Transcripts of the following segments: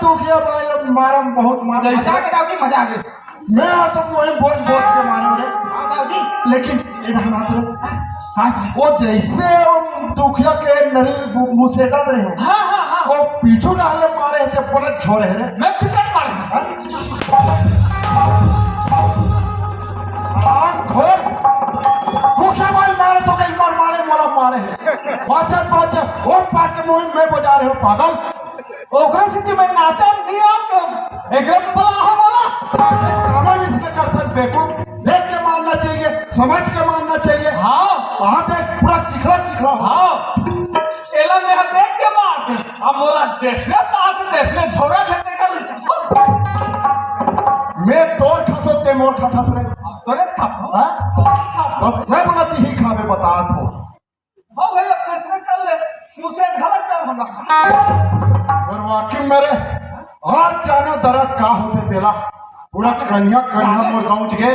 दुखिया भाई मारा बहुत मजा मजाक है दाऊजी मजाक है। मैं तो वही बोल बोल के मारे रे। हाँ दाऊजी लेकिन ये ढाना वो जैसे वो दुखिया के नरी मुसेटा रहे हो। हाँ हाँ हाँ वो पीछू डाले मारे थे पूरा छोड़े रे। मैं पिकट मारे दुखिया भाई मारे तो कई बार मारे मोला मारे पाचन पाचन वो पाट के मुहिम में बजा रहे हो पागल। ओकरा से मैं नाचा नहीं आऊँ एक रंग बला हमारा कमर इसमें कर सकते बेवकूफ देख के मारना चाहिए समझ के मारना चाहिए। हाँ वहाँ देख पूरा चिखला चिखला। हाँ एला में देख के मार अब बोला जैसे पास जैसे छोड़ा देते कर मैं तोर खातो ते मोर खाता सरे तोरे से खाओ हां बस मैं बोलती ही खावे बता तो हो भाई अपने से कर ले मुझसे घलक कर हमरा और वाकई मेरे आज जाना दर्द का होते पेला पूरा कन्या कन्या मोर पहुंच गए।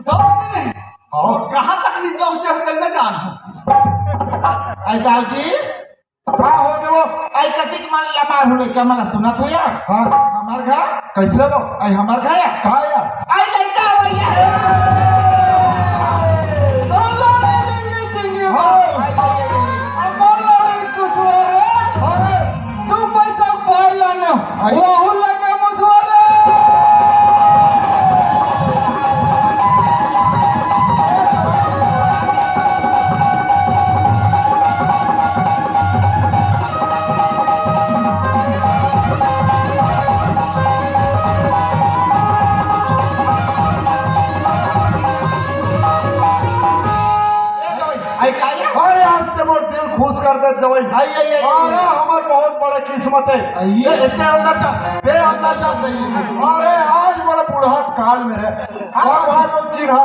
नहीं और कहां तक नहीं पहुंचे हम कल में जान आई दाऊजी का हो गए वो आई कतिक मन लमार होले क्या मला सुनत हो यार। हां हमार घर कैसे वो आई हमार घर या का यार आई लड़का भैया सोलो ले लेंगे चिंगी कुछ और तू पैसा पाइला न वो लगे मुझवाले खुश कर दे दवाई आई आई आई अरे हमार बहुत बड़ा किस्मत है ये इतने अंदर जा बे अंदर जा अरे आज बड़ा बुढ़ा काल मेरे भगवान लोग चिन्हा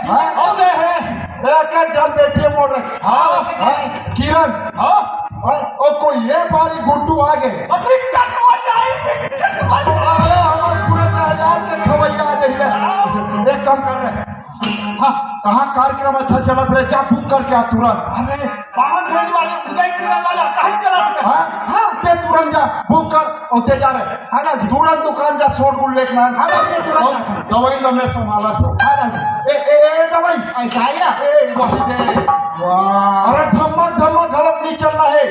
थे हो गए हैं एक चल बेटिए मोड़ रहे हाँ किरण हाँ ओ कोई ये बारी गुड्डू आ गए अपनी कटवा जाए अरे हमारे पूरे 1000 के खवैया आ जाइए एक काम कर रहे कहाँ कार्यक्रम अच्छा चलत रहे क्या बुक करके आ तुरंत। अरे पावन रेडी वाले उदयपुर वाला कहाँ चलत रहे हाँ ते तुरंत जा बुक कर और ते जा रहे हाँ ना तुरंत दुकान जा छोड़ गुल लेकर हाँ ना तुरंत दवाई लम्बे संभाला तो हाँ ना ए दवाई ऐसा या ए वही दे वाह अरे धम्मक धम्मक घलक नहीं चलना है।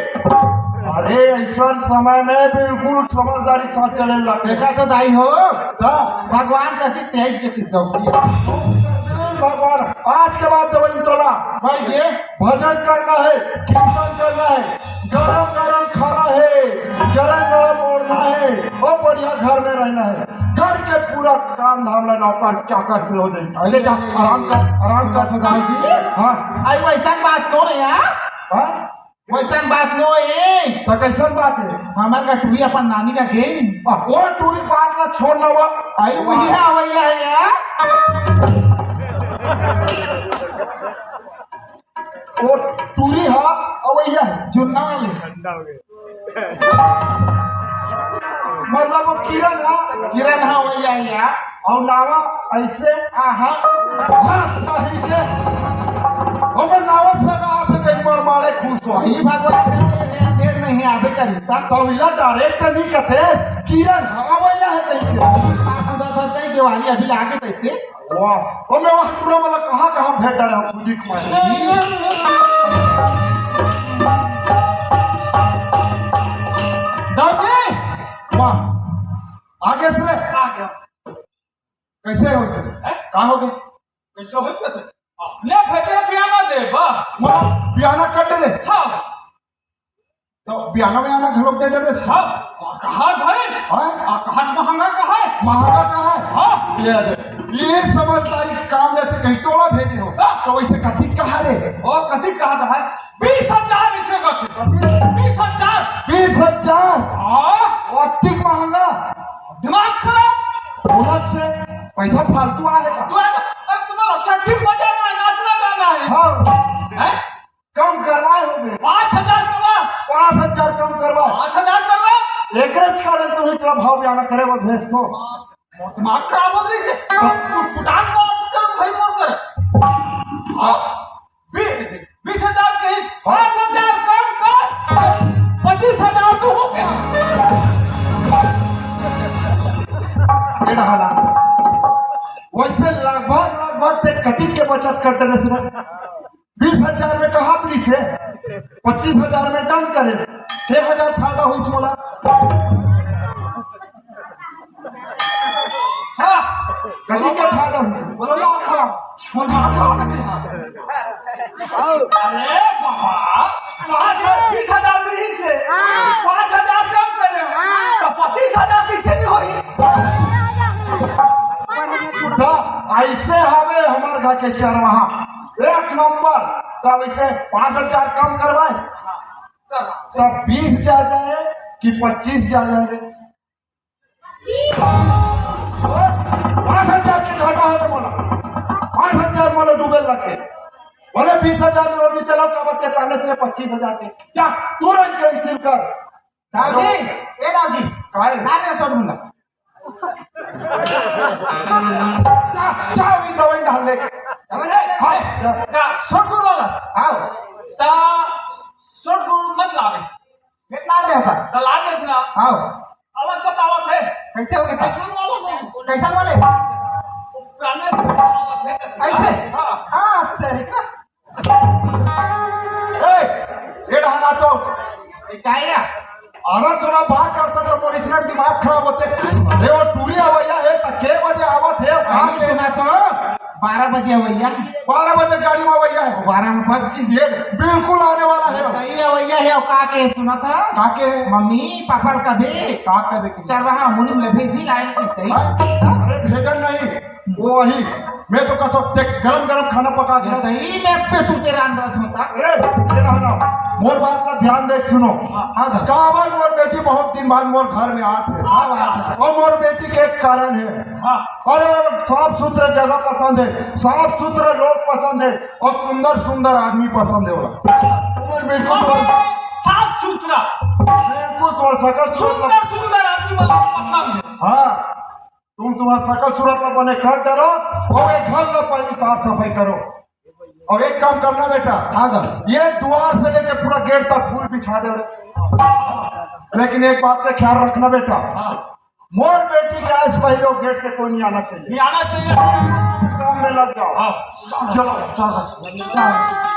अरे ऐसा समय में बिल्कुल समझदारी के साथ चले लगे देखा तो दाई हो भगवान करती तेज के भगवान आज के बाद दवाई तोला भाई ये भजन करना है कीर्तन करना है गरम गरम खाना है गरम गरम ओढ़ना है और बढ़िया घर में रहना है घर के पूरा काम धाम लेना अपन चाकर से हो जाए जा आराम कर जी हाँ आई वैसा बात नो है हाँ वैसा बात नो है तो कैसा बात है हमारे का टूरी अपन नानी का गेम वो टूरी बात ना छोड़ना हुआ आई वही है वैया है यार वो टूरी हा अवैया जुन्ना वाले मतलब वो किरण हा वैया है यार और नावा ऐसे हाँ सही के हमें नावा सगा आप कहीं मर मारे खुश हो वही भगवान देर नहीं आवे करी तो इला डायरेक्ट नहीं कहते किरण अवैया है कहीं के दिवाली अभी आगे कैसे वाह और मैं वहाँ पूरा मतलब कहाँ भेंट रहा हूँ मुझे वाह आगे से कैसे हो सके कहाँ हो गए कैसे हो सके अपने भेटे पियाना दे पियाना कट दे हाँ तो पियाना में आना घलोक दे दे हाँ कहाँ भाई कहाँ महंगा कहाँ है महंगा कहाँ है हाँ ये समझदारी काम जैसे कहीं टोला भेजे हो तो वैसे कथी कहा रे वो कथी कहा है 20,000 इसे कथी 20,000 20,000 हाँ अति महंगा दिमाग खराब औरत से पैसा फालतू आएगा अरे तुम्हारा छठी बजाना है नाचना गाना है हाँ कम करवाए हो गए 5,000 करवा 5,000 कम करवा 5,000 करवा एक कारण तो इतना भाव बयाना करे वो भेज तो दिमाग खराब हो गई से फुटान बात कर भाई मोर कर 20,000 के 5,000 कम कर 25,000 तो हो गया ये ढाला वैसे लगभग ते कति के बचत करते रहे सर 20,000 में कहा तरी से 25,000 में डन करे 1,000 फायदा हुई मोला हाँ कति के फायदा हुई बोलो माथा अरे बाबा 20,000 मिली से 5,000 कम करे तो 25,000 किसे नहीं होई तो ऐसे हवे हमार घर के चरवाहा एक नंबर तब ऐसे 5,000 कम करवाए तब 20 जा जाए कि 25 जा जाए 5,000 के घाटा है तो बोला 5,000 बोले डूबे लगे बोले 20,000 में होगी चलो का बच्चे ताने से 25,000 के जा तुरंत कैंसिल कर दादी ए दादी काय नारे छोड़ मुंडा जा भी दवाई डाल ले हां का शॉर्ट गुड वाला आओ ता शॉर्ट गुड मत लावे कितना रे होता ता लाने से ना आओ अलग बतावत है कैसे हो गया कैसे वाला कैसा वाले पुराने बतावत है ऐसे हां हां तेरे का ए ये ढाना तो काय है अरे थोड़ा बात करता तो मोर इसमें दिमाग खराब होते अरे वो टूरी आवैया है तो के बजे आवत है कहां कहां से सुना तो 12 बजे भैया 12 बजे गाड़ी में आवैया है 12 बज की ये बिल्कुल आने वाला है तई भैया है का के सुना था काके मम्मी पापा का भी का करे की चरवाहा मुनि ले भेजी लाइन की तई अरे भेजन नहीं वो वही मैं तो कहता गरम गरम खाना पका के तई मैं पे तू तेरा अंदाज होता अरे ये रहना मोर बात का ध्यान दे सुनो कावर मोर बेटी बहुत दिन बाद मोर घर में आते और मोर बेटी के एक कारण है हां अरे साफ सुथरे जगह पसंद है साफ सुथरे लोग पसंद है और सुंदर सुंदर आदमी पसंद है बोला तुम्हारे बिल्कुल साफ सुथरा बिल्कुल तोड़ सकल सुंदर सुंदर आदमी वाला पसंद है हाँ तुम तुम्हारा सकल सूरत में बने कर डरो और एक घर लो पहले साफ सफाई करो और एक काम करना बेटा ये द्वार से लेके पूरा गेट तक फूल बिछा दे लेकिन एक बात का ख्याल रखना बेटा मोर बेटी के आज पहले गेट से कोई नहीं आना चाहिए नहीं आना चाहिए काम में लग जाओ हाँ चलो चलो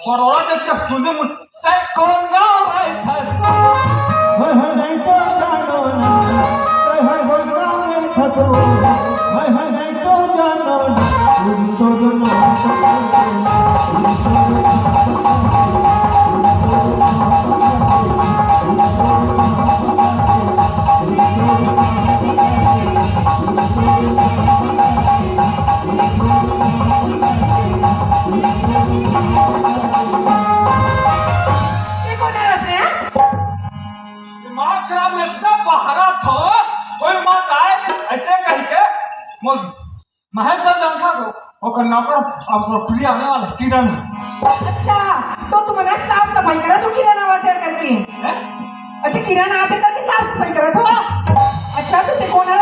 बड़ौरा के तुझे मुझे कौन गाँव रहे थे नहीं तो जानो ना हर गाँव में फंसो नहीं तो जानो ना तुम तो दिमाग खराब में इतना बहरा था कोई बात आए ऐसे कह के महल का जनता को वो करना पर अब रोटी आने वाला किरण अच्छा तो तुम्हारा साफ सफाई करा तो किराना आते करके है अच्छा किराना आते करके साफ सफाई करा तो अच्छा तो कौन है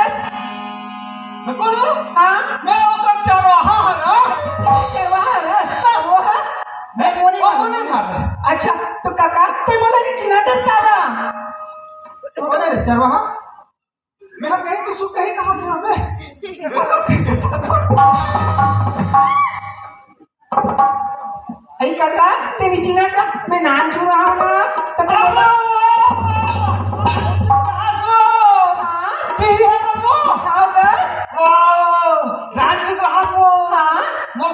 मैं कौन हूँ हाँ मैं वो कर चरवाहा है ना चरवाहा है वो है मैं बोली वो नहीं था अच्छा तो काका ते बोला नहीं चिना था सादा कौन है चरवाहा मैं कहीं भी सुन कहीं कहा था मैं काका कहते सादा आई काका तेरी चिना का मैं नाम छू रहा हूँ ना तो ते बोला हाँ आओ गए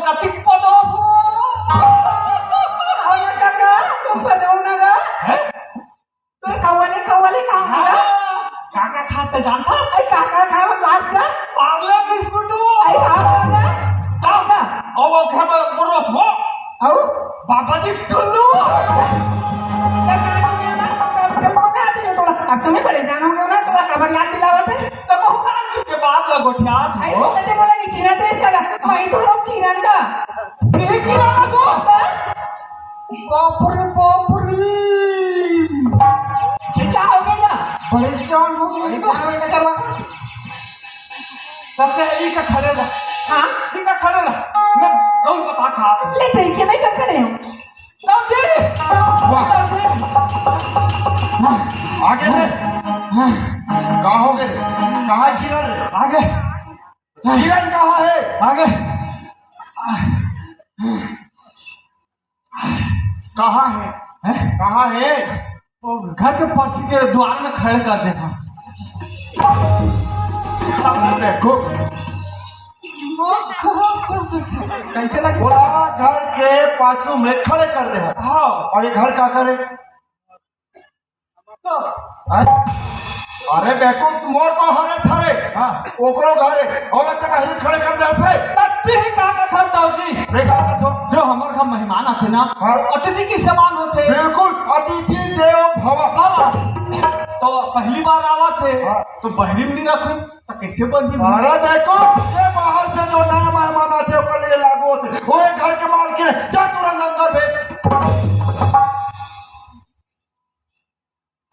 कति पदोस आओ ना काका तुम पदो ना गा तो कव्वाले कहाँ ना काका खाते जानता आई काका खावा ग्लास का पार्ले बिस्कुट आई खावा काका अब घर में बरोस हो आओ बाबा जी टुल्लू कल बता दियो थोड़ा अब तुम्हें परेशान हो गए ना थोड़ा खबर याद दिलावत है तो बहुत के बाद लगोठियात आई हो कहते बोला नी चीना त्रेस का मैं तो हम किरण का ये किराना सो बापरे क्या हो गया बड़े जान हो गए क्या हो गया करवा सबसे एक खड़े रहा हाँ एक खड़े रहा मैं कौन बता खा ले ठीक है मैं कर खड़े हूँ जी आगे रे कहाँ हो गए कहाँ किरण रे आगे किरण कहाँ है आगे कहाँ है हैं? कहाँ है वो घर के पर्ची के द्वार में खड़े कर देता देखो कैसे लगी बोला घर के पासों में खड़े कर दे हाँ और ये घर का करे तो हैं? अरे बेको मोर तो हरे थारे हाँ ओकरो घरे और लगता है खड़े कर दे थे तब भी का कथा ताऊ जी रे का तो जो हमारे घर मेहमान आते ना हाँ। अतिथि के समान होते बिल्कुल अतिथि देव भव बाबा तो पहली बार आवा थे हाँ। तो बहरी में नहीं रखूं तो कैसे बंधी अरे देखो ये बाहर से जो नया मेहमान आते ओकर लिए लागू होते वो एक घर के मालकिन है जा तुरंत अंदर भेज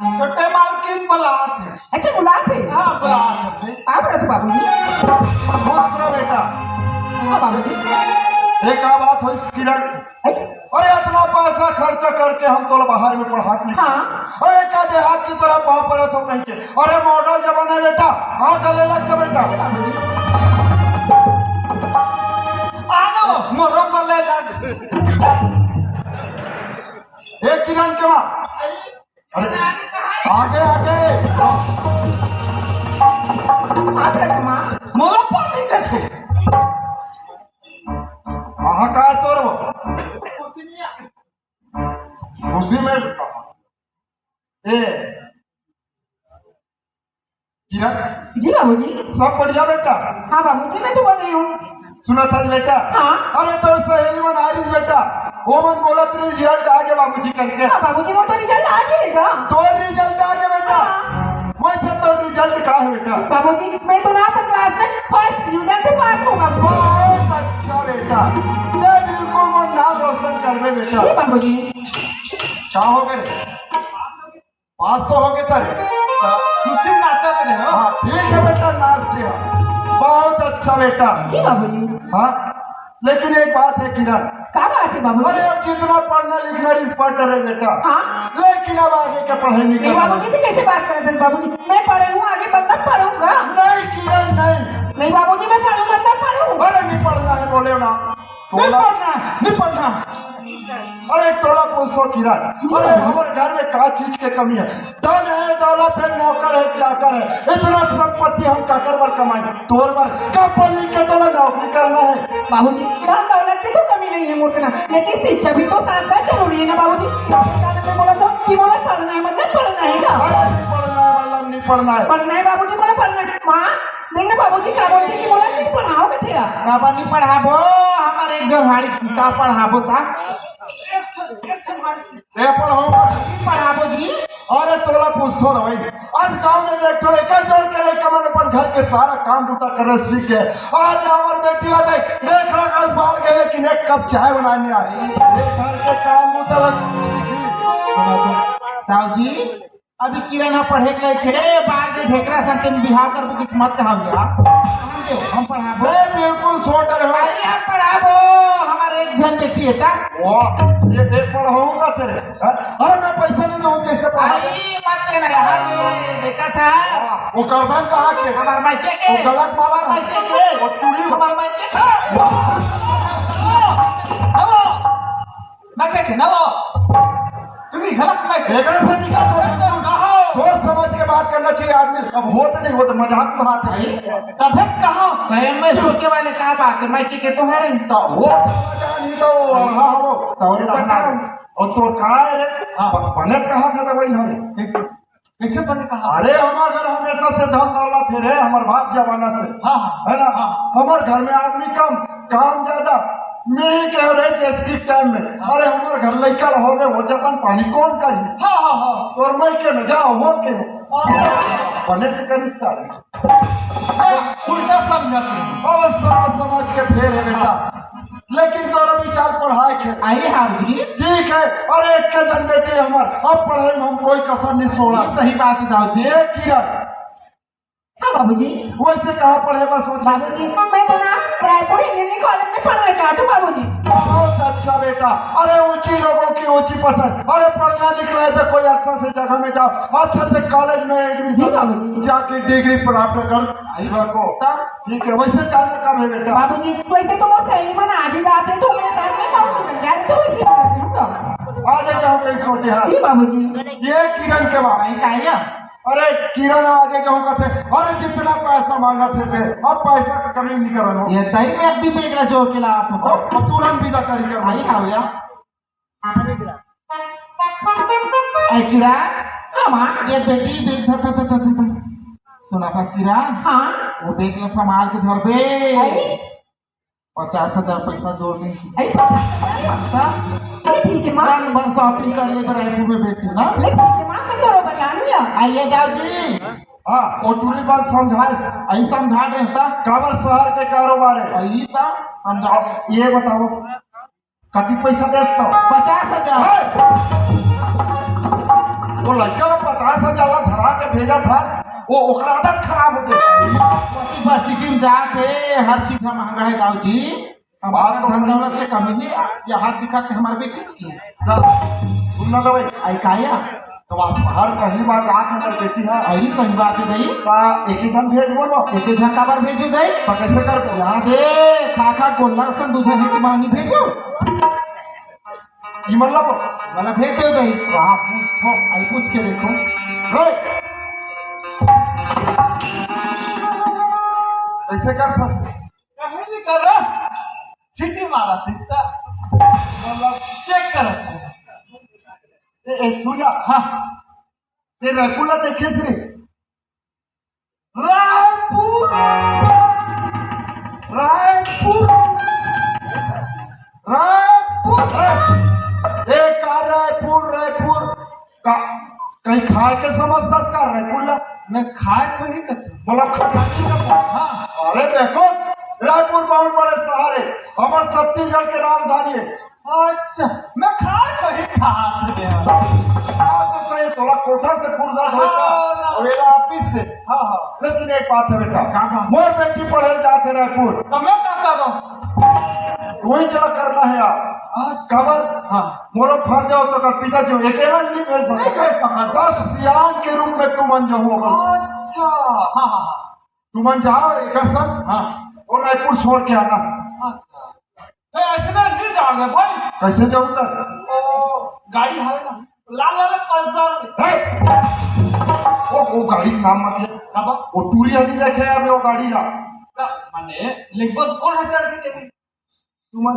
छोटे मालकिन बुलात है अच्छा बुलाते हाँ बुलात है आप रहे बाबूजी दूसरा बेटा हाँ बाबूजी एक बात हो किरण अच्छा अरे इतना पैसा खर्च करके हम तो बाहर में पढ़ाते हैं हाँ अरे क्या देहात की तरफ वहां पर तो कहीं के अरे मॉडल जमाना है बेटा हाँ गले लग जा बेटा आनो मोरो को ले लग एक किरण के वहां अरे आगे आगे आप रहे माँ मोरो पानी के थे कहाँ का है तोर वो उसी में ए किरण जी बाबूजी सब बढ़िया बेटा हाँ बाबूजी मैं तो बोल रही हूँ सुना था बेटा हाँ। अरे तो सहेली मन हारिस बेटा वो मन बोला तेरे रिजल्ट आगे बाबूजी करके हाँ बाबूजी वो तो रिजल्ट आ जाएगा तो रिजल्ट आगे बेटा वैसे तो रिजल्ट का है बेटा बाबूजी मैं तो ना पर क्लास में फर्स्ट डिवीजन से पास हूँ बाबूजी बहुत अच्छा बेटा ये बिल्कुल मन नाम रोशन करवे बेटा जी बाबूजी क्या हो गए पास तो हो गए तेरे खुशी नाचत रहे हो हाँ ठीक है बेटा नाच दिया बहुत अच्छा बेटा जी बाबूजी हाँ लेकिन एक बात है किरण क्या बात है बाबूजी अरे अब जितना पढ़ना लिखना इस पर डरे बेटा हाँ लेकिन अब आगे के पढ़ाई नहीं नहीं बाबूजी तो कैसे बात कर रहे थे बाबूजी मैं पढ़े हूँ आगे मतलब पढ़ूंगा नहीं किरण नहीं नहीं बाबूजी मैं पढ़ूँ मतलब पढ़ूँ अरे नहीं पढ़ना है बोले ना नहीं पढ़ना नहीं पढ़ना अरे थोड़ा पूछो किरण अरे हमारे घर में क्या चीज की कमी है धन है दौलत है नौकर है चाकर है इतना संपत्ति हम काकर पर कमाए तोर पर कंपनी के तो नौकरी करना है बाबूजी धन दौलत की तो कमी नहीं है मूर्खना लेकिन शिक्षा भी तो साथ साथ जरूरी है ना बाबूजी मैं बोला तो कि बोला पढ़ना है मतलब पढ़ना है क्या अरे नहीं पढ़ना है मतलब नहीं पढ़ना है पढ़ना है बाबूजी बोला पढ़ना है माँ देखना बाबूजी क्या बोलते कि बोला नहीं पढ़ाओ कथे काबा नहीं पढ़ाबो हमारे एक जन हाड़ी सीता पढ़ाबो था ये पढ़ाऊंगा पढ़ाबो जी अरे तोला पूछो ना भाई आज गांव में देखो एक जोड़ के लेकर मैंने अपन घर के सारा काम बूता करना सीख गए आज हमारी बेटी आ देख देख रहा आज बाहर गए लेकिन एक कप चाय बनाने आ रही घर के काम बूता ताऊ जी अभी किरण पढ़े के लिए बाहर के ढेकरा संते में बिहार कर बुक मत कहा हम पढ़ाबो मैं बिल्कुल सोटर है आइए हम पढ़ाबो हमारे एक जन बेटी है ता ये पढ़ाऊंगा तेरे अरे मैं पैसा नहीं दूँ कैसे पढ़ा आई मत करना यार ये देखा था वो गर्दन कहाँ के हमार मायके के वो गलत माला मायके के वो चूड़ी हमार मायके के नवो मैं क्या कहना वो तुम्ही घरात मैं एकरा से निकाल दो कहो सोच समझ के बात करना चाहिए आदमी। अब होते नहीं होते मजाक में बात है। तभी कहा टाइम में सोचे वाले क्या बात है, मैं के तो है तो वो नहीं तो हाँ वो तो और पता और तो कहा है रे हाँ। बनत कहा था तो वही हमें कैसे कैसे बंद कहा अरे हमारे घर हमेशा से धन दौलत है रे हमारे बाप जमाना से हाँ हाँ है ना। हाँ। हमारे घर में आदमी कम काम ज्यादा। मैं ही कह रहे थे इसकी टाइम में अरे हमारे घर लड़का हो गए हो जाता पानी कौन करी हाँ हाँ हाँ और मैं के न जाओ हो के बने तो करिस का उल्टा समझा तुम। अब समझ समझ के फेर है बेटा लेकिन तोरा विचार पढ़ाई के आइए आप जी, ठीक है। अरे एक के जन बेटे हमार अब पढ़ाई में हम कोई कसर नहीं छोड़ा। ये सही बात है दाऊ जी। ये किरण हाँ बाबूजी। वैसे कहाँ पढ़ेगा सोच बाबूजी मैं तो ना रायपुर इंजीनियरिंग कॉलेज में पढ़ना चाहती हूँ बाबूजी। बहुत अच्छा बेटा। अरे ऊंची लोगों की ऊंची पसंद। अरे पढ़ना लिखना है तो कोई अच्छा से जगह में जाओ अच्छे से कॉलेज में जी एडमिशन बाबूजी। जाके डिग्री प्राप्त कर को ठीक है। वैसे जाना कब है बेटा बाबूजी वैसे तो वो सहेली मन आज ही जाते हैं तो मेरे साथ में बहुत निकल जा रहे तो वैसे ही करती हूँ तो। आज जाओ कहीं सोचे हाँ जी बाबूजी। ये किरण के बाप भाई काया अरे किरण आगे जाऊँ कहते अरे जितना पैसा मांगा थे अब पैसा का कमी नहीं करना ये दही में अब भी बेगला जोर के ला आप हो अब तुरंत विदा करी कर भाई आओ या आई किरा हाँ माँ। ये बेटी बेग था सुना था किरा हाँ वो बेगला संभाल के धर बे अरे 50,000 पैसा जोड़ देंगे। अरे ये ठीक है माँ। मन भर शॉपिंग कर ले रायपुर में बेटी ना। ले ठीक है माँ मैं तो बता लूँ या। आइए दाऊ जी, हाँ और दूसरी बात समझाए आई समझा रहे था काबर शहर के कारोबार है आई था समझा। अब ये बताओ कति पैसा देता 50,000 वो लड़का 50,000 धरा के भेजा था वो ओकरा आदत खराब हो गई। बस सिक्किम जाते हर चीज का महंगा है दाऊ जी। हमारा धन दौलत के कमी नहीं ये हाथ दिखा के हमारे भी खींच की चल सुनना तो भाई आई काया तो वहाँ शहर पहली बार आके हमारी बेटी है आई सही बात है दई एक ही धन भेज बोलो एक झटका बार भेजो दई तो कैसे कर यहाँ दे खा खा गोल्ला सन दूसरा नीति मानी भेजो ये मतलब वाला भेज दो दई वहाँ पूछ तो आई पूछ के देखो रे कैसे कर था कहीं नहीं कर रहा सिटी मारा था मतलब चेक कर सुना हाँ ये रैपुला देखे से रायपुर रायपुर रायपुर एक का रायपुर रायपुर का कहीं खाए के समझता का रायपुर मैं खाए को ही करता मतलब खटाई का हाँ अरे देखो रायपुर बहुत बड़े शहर है हमारे छत्तीसगढ़ के राजधानी है। अच्छा मैं खाए को ही खाते हैं तो कहीं थोड़ा कोठा से फुर्सत होता और ये ऑफिस से हाँ हाँ लेकिन एक बात है बेटा कहाँ? मोर बेटी पढ़े जाते रायपुर तो मैं क्या कर रहा हूँ वही चला करना है यार खबर हाँ मोरो फर जाओ तो कर पिता जो अकेला नहीं भेज नहीं भेज सकता। बस सियान के रूप में तुम जाओ अच्छा हाँ हाँ तुम जाओ एक संग हाँ और रायपुर छोड़ के आना। अच्छा तो ऐसे ना नहीं जाओगे भाई कैसे जाऊँ तक गाड़ी है ना लाल वाला पल्सर वो गाड़ी का नाम मत ले कब वो टूरी हली रखे अब वो गाड़ी ना माने लिखबो तो कौन है चढ़ के देगी तुमन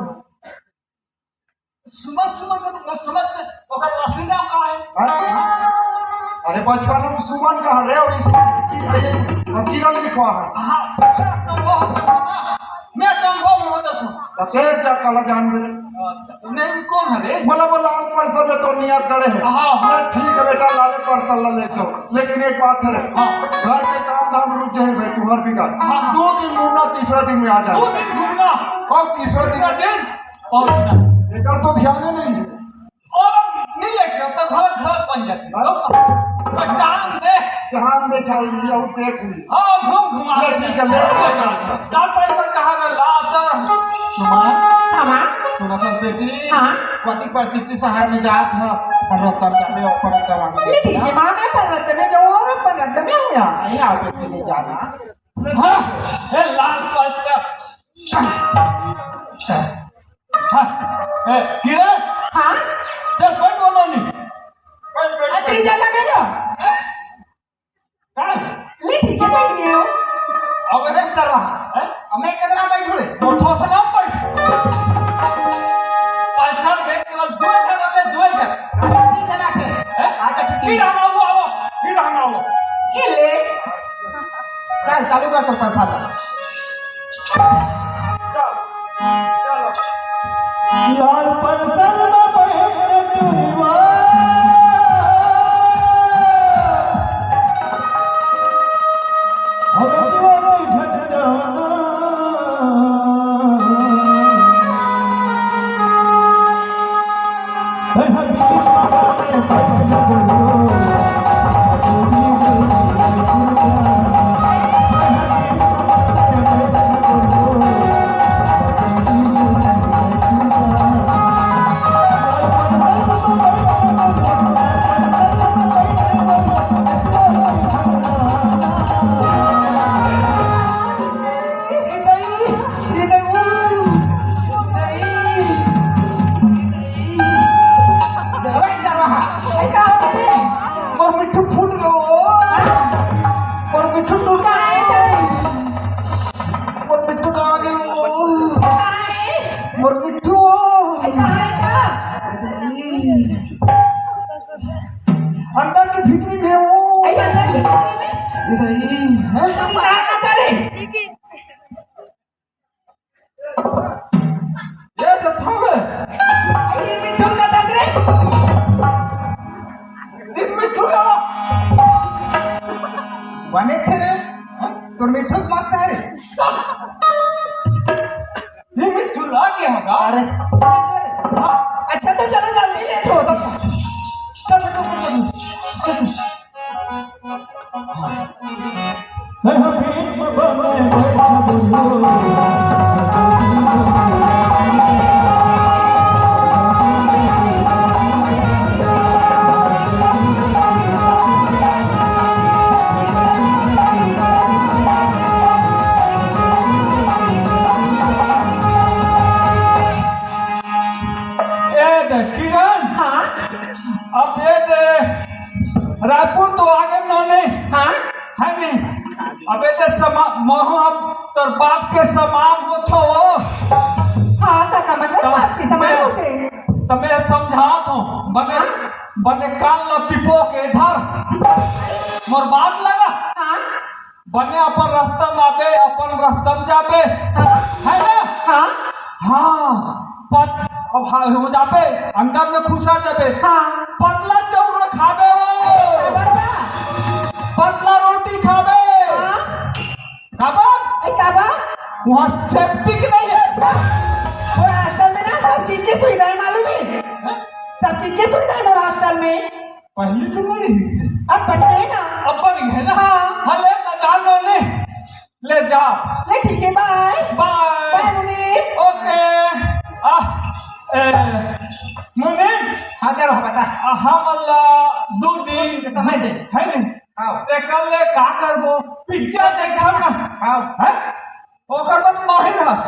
सुमन सुमन का तो समझ में ओकर असली नाम का है अरे बचपन में सुमन का रे और इसको किरण लिखवा है हाँ मेरा संभव होता ना मैं संभव में होता था कसे जा कला जान मेरे नहीं कौन है रे बोला बोला लाल परसर में तो नियत करे है हाँ, हाँ। ठीक है बेटा लाले परसर ला ले लो लेकिन एक बात है हाँ। घर के काम धाम रुक जाए भाई तू हर बिगड़ हाँ। 2 दिन घूमना तीसरा दिन में आ दो जाए दिन घूमना और तीसरा पूरा दिन दिन पहुंचना एकर तो ध्यान ही नहीं है। और नहीं लेके तो घर बन जाती है तो जान दे जहान दे चाहिए और देख ली हाँ घूम घुमा ले ठीक है, ले लाल पैसा कहा गया लाल सुमन हाँ माँ। सुना था बेटी हाँ। पति पर सिटी शहर में जात है पर्वतम जाने और पर्वतम ले ठीक है माँ मैं पर्वत में जाऊँ और पर्वत में हूँ यार। आई आओ बेटी ले जाना हाँ ए लाल पैसा हाँ ए किरण हाँ चल बैठ बोलो नहीं बैठ बैठ अत्री जगह में जाओ काय ले ठीक है बैठ गए हो अब अरे चरवा हैं? हमें कितना बैठो रे मोठो से नाम बैठ पल्सर में केवल 2 जन होते 2 जन तीन जना थे हैं? अच्छा ठीक फिर है हम आओ फिर हम आओ ये ले चल चालू कर तो पैसा ला लाल परसन में बैठ टूरिवा हमें क्यों झट जाना है हबीब में बैठ और मिट्टू फूट गयो और मिट्टू टूट गया और मिट्टू कहाँ गयो और मिट्टू अंदर के भीतरी में हो इधर ही है ये तो था वे दिन मिट्टू गया बने थे रे तोर मिठू मस्त है रे ये मिट्टू ला के होगा अरे अच्छा तो चलो जल्दी लेट हो तो चल चल है हबीब में बैठ किरण हाँ अब ये दे रायपुर तो आगे ना नहीं हाँ है नहीं अब ये दे तर बाप के समान हो थो हाँ काका मतलब आपके समान होते हैं तो मैं समझा तो बने बने कान लो टिपो के इधर मोर बात लगा हाँ बने अपन रास्ता में आबे अपन रास्ता में जाबे है ना हाँ हाँ पत अब हो जाबे अंदर में खुशा जाबे हाँ पतला चाउर खाबे ओ पतला रोटी खाबे खाबा काबा वहाँ सेप्टिक नहीं है और हॉस्टल में ना सब चीज की सुविधाएं मालूम है सब चीज की सुविधाएं मेरे हॉस्टल में पहले तो नहीं रही से अब बनते हैं ना अब बन गए ना हाँ। हले ना जानो ले जा ले ठीक है bye bye bye Munir okay Munir हाँ चलो बता हम अल्लाह 2 दिन समय दे है नहीं आओ ते कल ले का करबो पिक्चर देखब ना आओ है ओकर बाद माहिर हस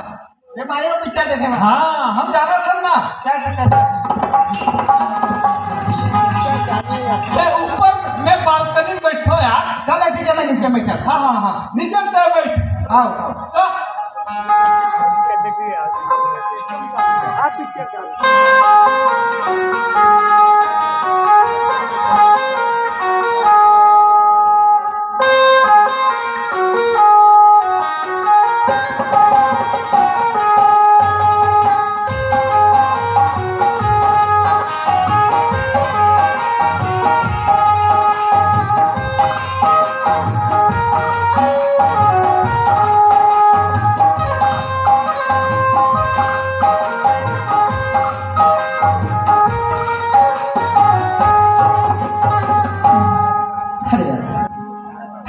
ये मायो पिक्चर देखे मैं हाँ हम जाना था ना चल ले ऊपर मैं बालकनी में बैठो यार चल ठीक है मैं नीचे बैठा हाँ हाँ हाँ नीचे ते बैठ आओ तो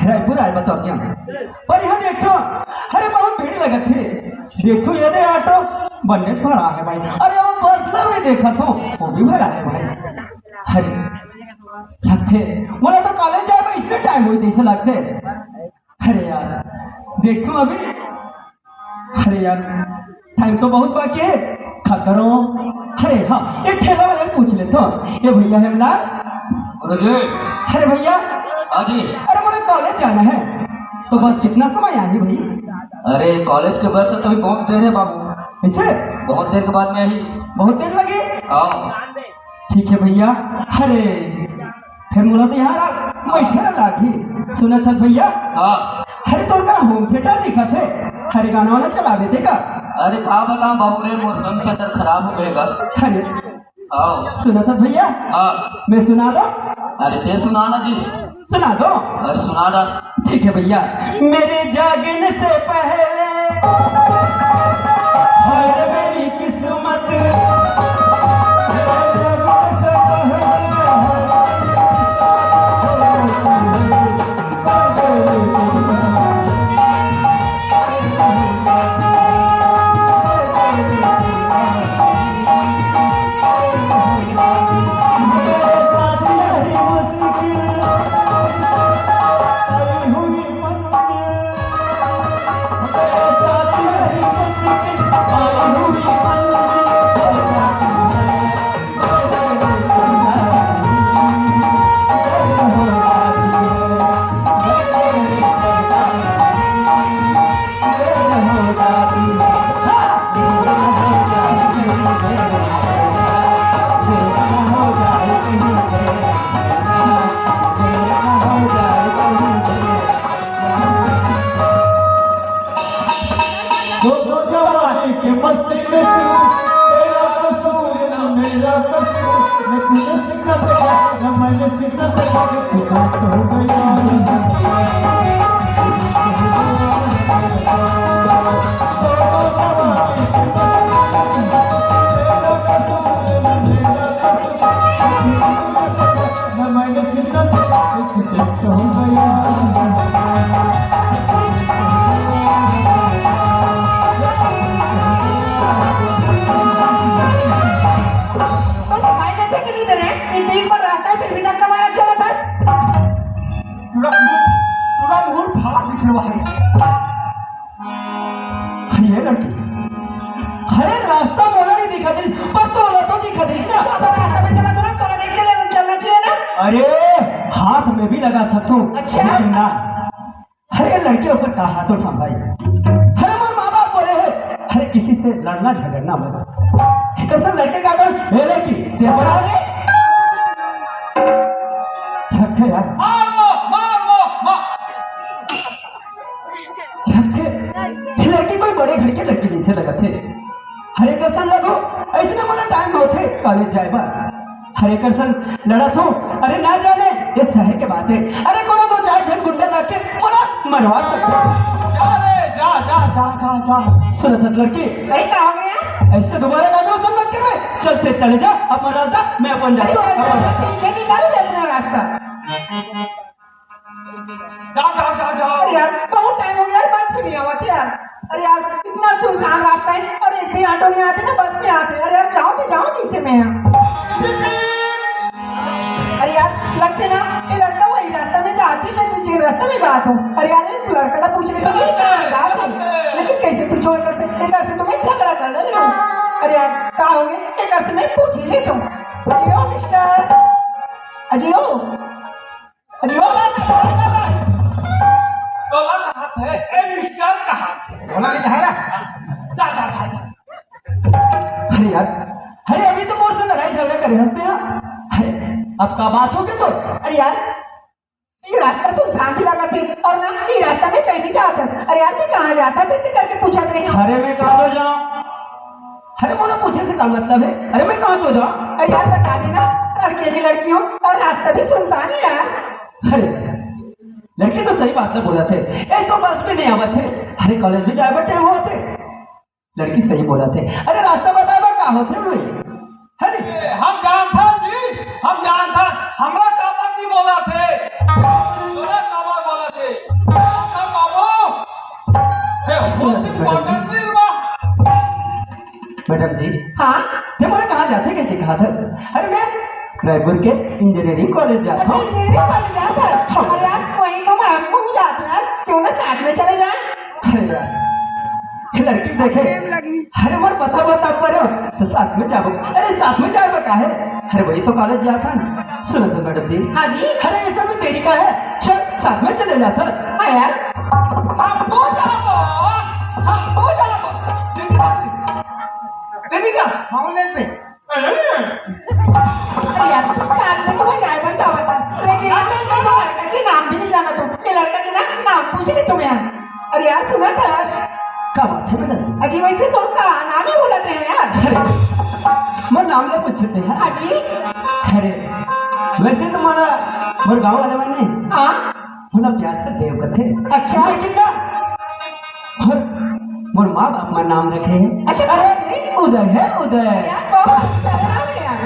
रायपुर आए बताओ क्या पर यहाँ देखो अरे बहुत भीड़ लगे थे देखो ये दे ऑटो बनने भरा है भाई अरे वो बस में देखा तो वो भी भरा है भाई अरे लगते बोला तो कॉलेज जाए इसमें टाइम हुई थी ऐसे लगते अरे यार देखो अभी अरे यार टाइम तो बहुत बाकी है खा करो अरे हाँ एक ठेला वाले पूछ ले तो ये भैया है मिला अरे अरे भैया आजी अरे बोले कॉलेज जाना है तो बस कितना समय आई भाई? अरे कॉलेज के बस से तो अभी बहुत देर है बाबू, ऐसे बहुत देर के बाद में आई। बहुत देर लगी। हाँ ठीक है भैया। अरे फिर मुला तो यहाँ बैठे ना लागी सुना था भैया। हाँ। अरे तो का होम थिएटर दिखा थे, अरे गाना वाला चला देते का? अरे कहा बताऊँ बाबू रे, मोर होम थिएटर खराब हो गएगा। अरे हाँ सुना था भैया। हाँ। मैं सुना दो। अरे ते सुनाना जी। सुना दो। अरे सुना डाल। ठीक है भैया। मेरे जागने से पहले हर मेरी किस्मत अरे हाथ में भी लगा था तू। अच्छा? लेकिन ना, अरे लड़के ऊपर का हाथ उठा भाई। अरे हमारे माँ बाप बोले हैं अरे किसी से लड़ना झगड़ना मत। कैसे लड़के का अगर ये लड़की तेरे पर आ गई रखे यार रखे लड़की कोई बड़े घर के लड़की जैसे लगा थे। हरे कैसन लगो ऐसे बोला टाइम होते कॉलेज जाए बा। हरे करसन लड़ा थो। अरे ना जाने ये शहर के बात है। अरे कोनो दो चार जन गुंडे लाके बोला मरवा सकते। जा जा जा जा जा। सुनो तो लड़की, अरे क्या हो गया? ऐसे दोबारा कागज मत करवे। चलते चले जा अपन रास्ता, मैं अपन अरे जाता चल निकालो अपना रास्ता। जा जा जा जा। अरे यार बहुत टाइम हो गया यार, बस भी नहीं आवत यार। अरे यार इतना सुनसान रास्ता है और इतने ऑटो नहीं आते ना, बस नहीं आते। अरे यार जाओ तो जाओ किसे में है। अरे यार लगते ना ये लड़का वही रास्ता में जाती, मैं जिस रास्ते में जाता हूँ। अरे यार ये लड़का तो पूछने के लिए कहाँ जाती, लेकिन कैसे पूछो एक से तुम्हें झगड़ा कर डाले। अरे यार कहाँ होंगे एक से मैं पूछ ही लेता हूँ। अजियो मिस्टर अजियो अजियो तोला का हाथ है, ए मिस्टर का हाथ है। बोला नहीं कहा जा जा जा जा। अरे यार, अरे अभी तो मोर से लड़ाई झगड़ा करे हंसते हैं। अरे अब का बात हो गई तो? अरे यार ये रास्ता सुनसान भी लगा थे और ना ये रास्ता में कहीं नहीं जाता। अरे यार मैं कहाँ जाता था इसे करके पूछा रहे। अरे मैं कहाँ तो जाऊँ? अरे मोना पूछे से क्या मतलब है? अरे मैं कहाँ तो जाऊँ? अरे यार बता देना, अकेली लड़कियों और रास्ता भी सुनसान है यार। अरे लड़के तो सही बात बोला थे। एक तो बस में नहीं आवत थे। अरे कॉलेज में जाए बटे हुआ थे। लड़की सही बोला थे। अरे रास्ता बतावा कहाँ होते भाई? अरे हम जानता जी, हम जानता। हमरा का बात नहीं बोला थे, तोरा का बात बोला थे। सब बाबू हे बहुत इम्पोर्टेंट नहीं बा। मैडम जी, हाँ ते मोरे कहाँ जाते कैसे कहा था? अरे मैं रायपुर के इंजीनियरिंग कॉलेज जाता अच्छा हूँ। इंजीनियरिंग कॉलेज जाता है। अरे यार वहीं तो मैं आपको जाता हूँ यार, क्यों ना साथ में चले जाए। अरे यार ये लड़की देखे, अरे मोर बता पर तो साथ में जाबो। अरे साथ में जाए का है? अरे वही तो कॉलेज जाता ना। सुनो तो मैडम जी, हाँ जी। अरे ऐसा भी देरी का है। चल साथ में चले जाता। हाँ यार हम तो जाबो दीदी का ऑनलाइन पे अरे यार साथ में तो मैं ड्राइवर जावा था लेकिन मैं तो लड़का के नाम भी नहीं जाना तुम ये लड़का के नाम पूछ रही तुम्हें यार अरे यार सुना था क्या बात है मैडम जी? अजी वैसे तो का नाम ही बोलते हैं यार अरे मैं नाम ले पूछते हैं। अजी अरे वैसे तो मोर गाँव वाले मन नहीं हाँ मोला प्यार से देव कथे। अच्छा लेकिन ना और मोर माँ बाप का नाम रखे हैं। अच्छा अरे उदय है उदय। यार बहुत अच्छा नाम है यार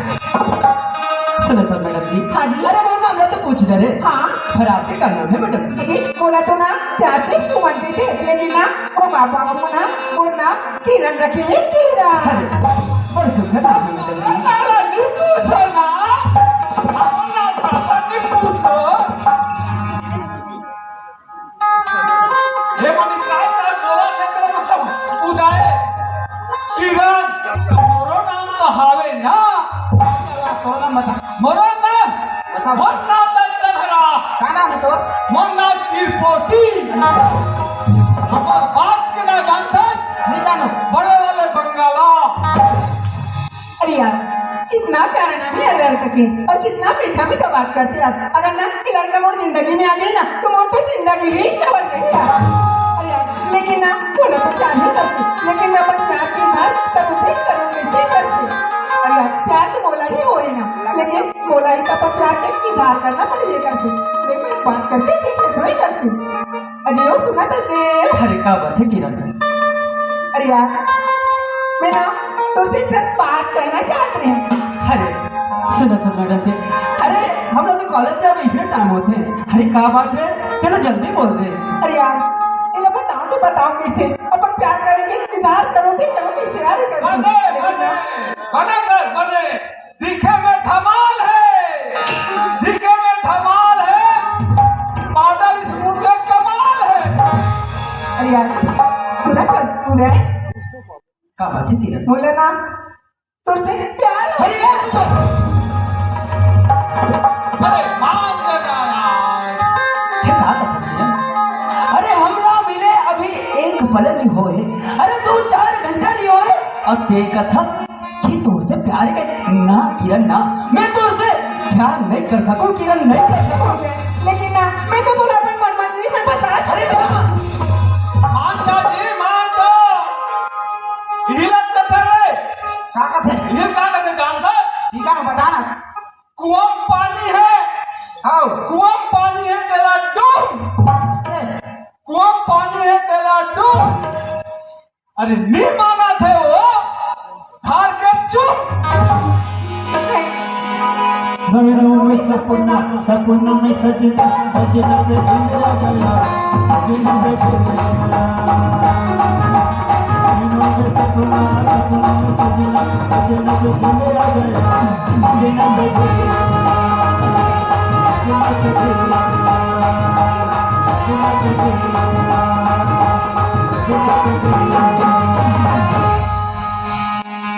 सुनो तो मैडम जी। हाँ जी। अरे मोर नाम ले तो पूछ ले रे। हाँ फिर आपके क्या नाम है मैडम जी? अजी बोला तो ना प्यार से सुमन थे लेकिन ना वो बाबा को ना वो नाम किरण रखे हैं किरण अरे बड़ सुख है नाम है मैडम जी। अरे नहीं पूछो ना अपना पापा नहीं पूछो ये मनी काय का बोला चक्र मतलब उदय किरण मोरो नाम तो हावे ना तो नाम बता मोरो नाम बताओ। मोर नाम दंतहरा क्या नाम है तोर मोर नाम चिरपोटी हमार बाप के ना जानता नहीं जानो बड़े वाले बंगाला अरे यार कितना प्यारा नाम है यार लड़का के और कितना मीठा मीठा बात करते हैं यार अगर ना ये लड़का मोर जिंदगी में आ जाए ना तो मोर तो जिंदगी ही सवर गई यार अरे यार लेकिन ना बोला तो क्या नहीं करते लेकिन मैं अपन प्यार के साथ करूँगी कैसे कर से अरे यार प्यार तो बोला ही हो ही ना लेकिन बोला ही तो अपन प्यार के इजहार करना पड़ेगा कर से लेकिन मैं बात करके देख ले थोड़ी कर से अरे वो सुना था से अरे क्या बात है किरण? अरे यार मैं ना तुमसे एक बात कहना चाहते हैं अरे सुनो तो मैडम जी। अरे हम लोग तो कॉलेज में अब इसमें टाइम होते हैं। अरे क्या बात है चलो जल्दी बोल दे। अरे यार ये लोग बताओ कैसे अपन प्यार करेंगे इजहार करो कैसे यार बने बने बने कर बने दिखे में धमाल है दिखे में धमाल है पाउडर इस मुंडे कमाल है अरे यार सुना उदय क्या बात है किरण? बोले ना तुझसे प्यार हो अरे यार तुम अरे मान लेना यार क्या कहा था किरण? अरे हम लोग मिले अभी एक पल नहीं होए। अरे 2-4 घंटा नहीं होए और ते कथा कि तुझसे प्यार कर ना किरण ना मैं तुझसे प्यार नहीं कर सकूं किरण नहीं कर सकूं। लेकिन ना मैं तो तुला अपन मन में बस आज अरे बेटा मान जा जी मान जा हिलत कथा रे क्या कहते ये क्या कहते जानता ठीक है ना बता ना कुआं में पानी है आओ कुआं में पानी है तेरा डूब कुआं में पानी है तेरा डूब अरे नहीं माना थे वो हार के चुप नवीनों में सपना में सजना सजना पे जिंदा गया सजना पे जिंदा नवीनों में सपना में सजना सजना पे जिंदा गया सजना पे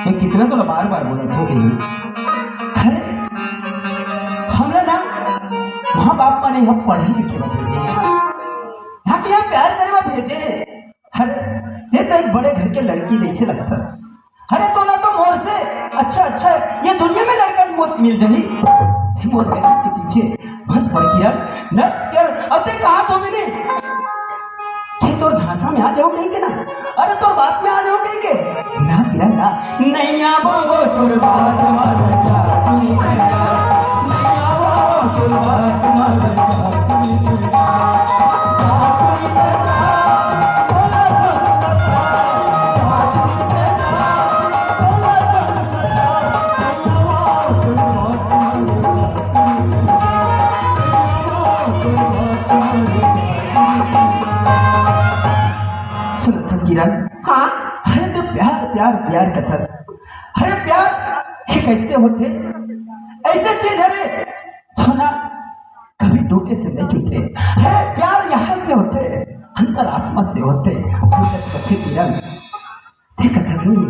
मैं कितना तो बार बार बोला था कि अरे हमने ना माँ बाप का नहीं हम पढ़े लिखे में भेजे यहाँ के यहाँ प्यार करे में भेजे। अरे ये तो एक बड़े घर के लड़की जैसे लगता है। अरे तो ना तो मोर से अच्छा ये दुनिया में लड़का मौत मिल जाही मोर गरीब के पीछे बहुत पड़ गया न यार। अब ते कहा तो मैंने तोर झांसा में आ जाओ कहीं के ना अरे तोर बात में आ जाओ कहीं के ना किरण ना नहीं आवो तोर बात मार जा नहीं आवो तोर बात मार जा किरण हाँ अरे तो प्यार कथा अरे प्यार ये कैसे होते ऐसे चीज अरे सोना कभी टूटे से नहीं टूटे। अरे प्यार यहाँ से होते अंतरात्मा से होते किरण कथा सुनी